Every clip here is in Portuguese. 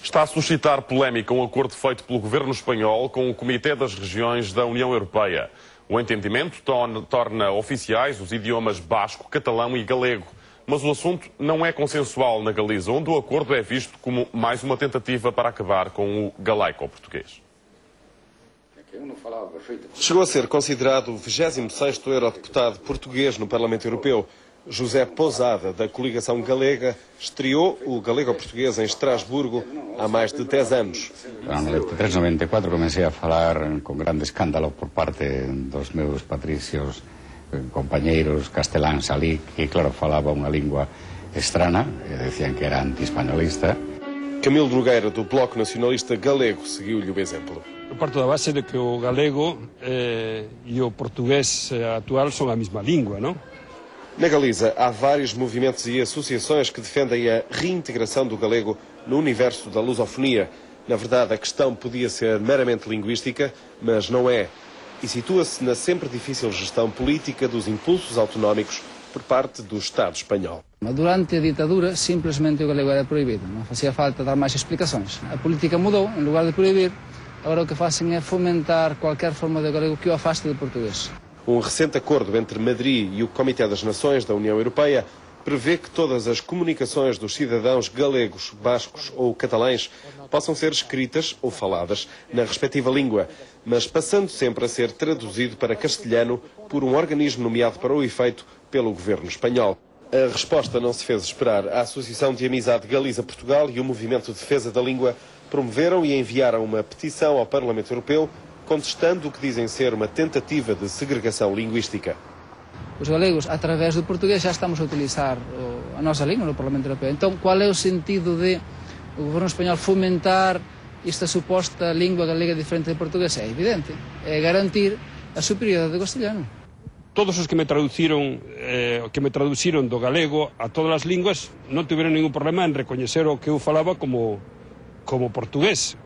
Está a suscitar polémica um acordo feito pelo governo espanhol com o Comitê das Regiões da União Europeia. O entendimento torna oficiais os idiomas basco, catalão e galego. Mas o assunto não é consensual na Galiza, onde o acordo é visto como mais uma tentativa para acabar com o galaico-português. Chegou a ser considerado o 26º eurodeputado português no Parlamento Europeu. José Pousada, da coligação galega, estreou o galego-português em Estrasburgo há mais de 10 anos. Em 93-94 comecei a falar com grande escândalo por parte dos meus patrícios companheiros castelães ali, que, claro, falavam uma língua estranha, e diziam que era anti-espanholista. Camilo Nogueira, do Bloco Nacionalista Galego, seguiu-lhe o exemplo. Eu parto da base de que o galego e o português atual são a mesma língua, não? Na Galiza, há vários movimentos e associações que defendem a reintegração do galego no universo da lusofonia. Na verdade, a questão podia ser meramente linguística, mas não é. E situa-se na sempre difícil gestão política dos impulsos autonómicos por parte do Estado espanhol. Durante a ditadura, simplesmente o galego era proibido. Não fazia falta dar mais explicações. A política mudou, em lugar de proibir, agora o que fazem é fomentar qualquer forma de galego que o afaste do português. Um recente acordo entre Madrid e o Comitê das Nações da União Europeia prevê que todas as comunicações dos cidadãos galegos, bascos ou catalães possam ser escritas ou faladas na respectiva língua, mas passando sempre a ser traduzido para castelhano por um organismo nomeado para o efeito pelo governo espanhol. A resposta não se fez esperar. A Associação de Amizade Galiza-Portugal e o Movimento de Defesa da Língua promoveram e enviaram uma petição ao Parlamento Europeu contestando o que dizem ser uma tentativa de segregação linguística. Os galegos, através do português, já estamos a utilizar a nossa língua no Parlamento Europeu. Então, qual é o sentido de o governo espanhol fomentar esta suposta língua galega diferente do português? É evidente, é garantir a superioridade do castelhano. Todos os que me traduciron do galego a todas as línguas non tiveron ningún problema en recoñecer o que eu falaba como português,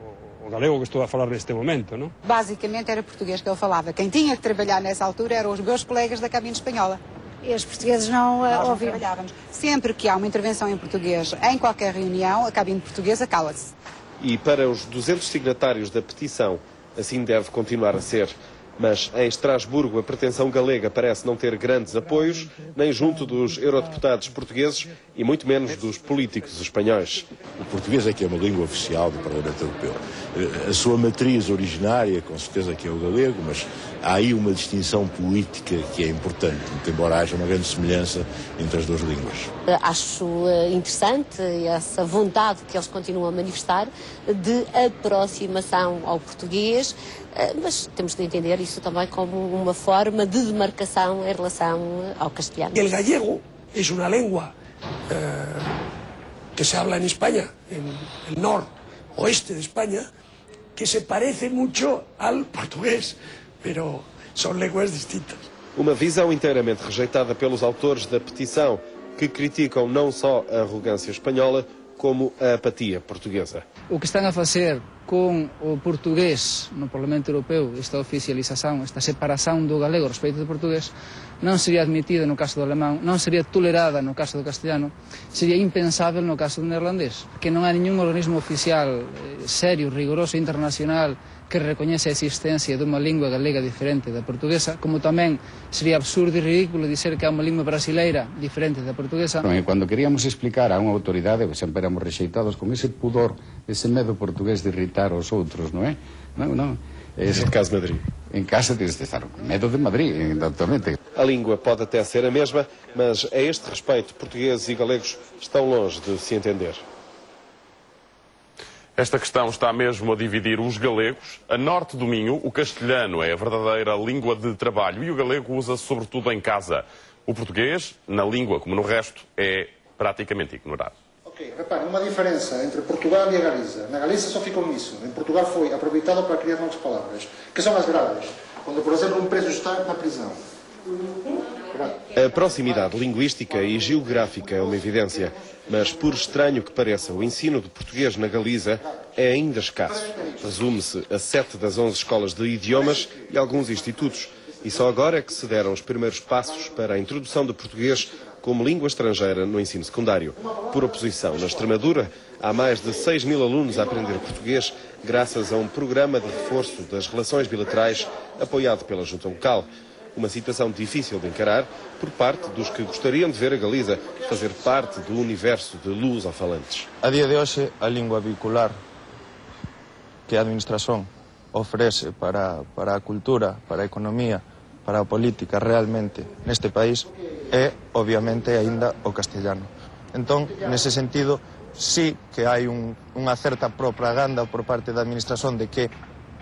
o galego que estou a falar neste momento, não? Basicamente era português que ele falava. Quem tinha que trabalhar nessa altura eram os meus colegas da cabine espanhola. E os portugueses não ouviam? Trabalhávamos. Sempre que há uma intervenção em português em qualquer reunião, a cabine portuguesa cala-se. E para os 200 signatários da petição, assim deve continuar a ser. Mas em Estrasburgo a pretensão galega parece não ter grandes apoios, nem junto dos eurodeputados portugueses e muito menos dos políticos espanhóis. O português é que é uma língua oficial do Parlamento Europeu. A sua matriz originária, com certeza que é o galego, mas há aí uma distinção política que é importante, embora haja uma grande semelhança entre as duas línguas. Acho interessante essa vontade que eles continuam a manifestar de aproximação ao português, mas temos de entender isso também como uma forma de demarcação em relação ao castelhano. El gallego es una lengua que se habla en España, en el noroeste de España, que se parece mucho al portugués, pero son lenguas distintas. Uma visão inteiramente rejeitada pelos autores da petição, que criticam não só a arrogância espanhola, como a apatia portuguesa. O que estão a fazer com o português no Parlamento Europeu, esta oficialização, esta separação do galego a respeito do português, não seria admitida no caso do alemão, não seria tolerada no caso do castelhano, seria impensável no caso do neerlandês, que não há nenhum organismo oficial sério, rigoroso, internacional, que reconhece a existência de uma língua galega diferente da portuguesa, como também seria absurdo e ridículo dizer que há uma língua brasileira diferente da portuguesa. Quando queríamos explicar a uma autoridade, sempre éramos rejeitados con ese pudor, ese medo portugués de irritar aos outros, non é? Non. Neste caso Madrid. Em casa tens de estar com medo de Madrid, exatamente. A língua pode até ser a mesma, mas a este respeito, portugueses e galegos estão longe de se entender. Esta questão está mesmo a dividir os galegos. A norte do Minho, o castelhano é a verdadeira língua de trabalho e o galego usa-se sobretudo em casa. O português, na língua como no resto, é praticamente ignorado. Ok, reparem, uma diferença entre Portugal e a Galiza. Na Galiza só ficou nisso. Em Portugal foi aproveitado para criar novas palavras, que são as graves. Quando, por exemplo, um preso está na prisão. A proximidade linguística e geográfica é uma evidência, mas por estranho que pareça, o ensino de português na Galiza é ainda escasso. Resume-se a 7 das 11 escolas de idiomas e alguns institutos. E só agora é que se deram os primeiros passos para a introdução do português como língua estrangeira no ensino secundário. Por oposição, na Extremadura, há mais de 6.000 alunos a aprender português graças a um programa de reforço das relações bilaterais apoiado pela junta local. Uma situação difícil de encarar por parte dos que gostariam de ver a Galiza fazer parte do universo de lusofalantes. A día de hoxe, a lingua vehicular que a administración ofrece para a cultura, para a economía, para a política realmente neste país é, obviamente, aínda o castellano. Entón, nese sentido, sí que hai unha certa propaganda por parte da administración de que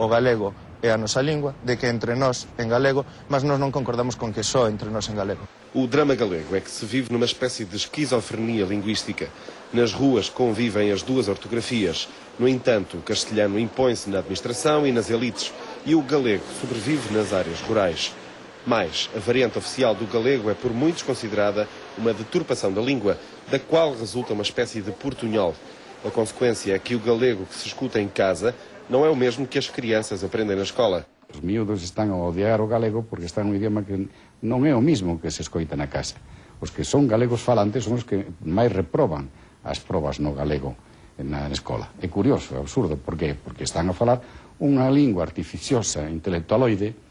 o galego é a nosa lingua, de que entre nós en galego, mas nós non concordamos con que só entre nós en galego. O drama galego é que se vive numa espécie de esquizofrenia linguística. Nas ruas convivem as duas ortografias. No entanto, o castelhano impõe-se na administração e nas elites e o galego sobrevive nas áreas rurais. Mais, a variante oficial do galego é por muitos considerada uma deturpação da língua, da qual resulta uma espécie de portunhol. A consequência é que o galego que se escuta em casa não é o mesmo que as crianças aprendem na escola. Os miúdos están a odiar o galego porque está num idioma que non é o mismo que se escoita na casa. Os que son galegos falantes son os que máis reproban as probas no galego na escola. É curioso, é absurdo. Por qué? Porque están a falar unha lingua artificiosa, intelectualoide.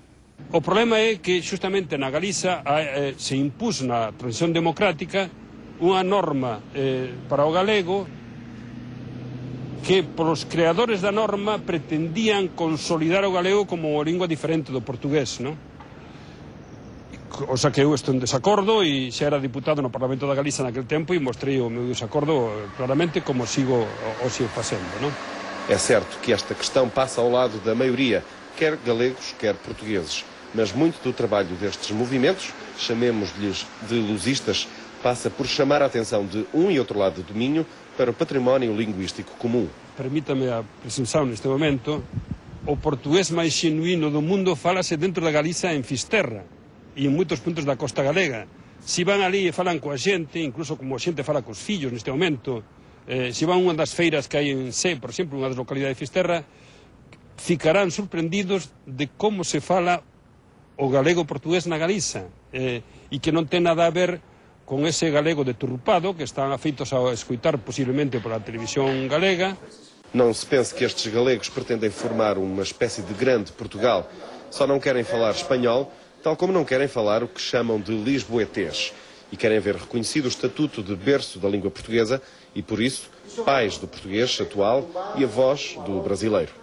O problema é que xustamente na Galiza se impuso na transición democrática unha norma para o galego que polos creadores da norma pretendían consolidar o galego como unha lingua diferente do portugués, non? O sea que eu estou en desacordo e xa era diputado no Parlamento da Galiza naquel tempo e mostrei o meu desacordo claramente como sigo facendo, non? É certo que esta questão passa ao lado da maioria, quer galegos, quer portugueses. Mas muito do trabalho destes movimentos, chamemos-lhes de lusistas, passa por chamar a atenção de um e outro lado do Minho para o património linguístico comum. Permítame a presunção neste momento, o portugués máis xenuíno do mundo fálase dentro da Galiza en Fisterra e en moitos puntos da costa galega. Se van ali e falan coa xente, incluso como a xente fala cos fillos neste momento, se van unha das feiras que hai en Sé, por exemplo, unha das localidades de Fisterra, ficarán sorprendidos de como se fala o galego portugués na Galiza e que non ten nada a ver con ese galego deturpado que están afeitos a escoitar posiblemente pola televisión galega. Não se pense que estes galegos pretendem formar uma espécie de grande Portugal. Só não querem falar espanhol, tal como não querem falar o que chamam de lisboetés. E querem ver reconhecido o estatuto de berço da língua portuguesa e, por isso, pais do português atual e avós do brasileiro.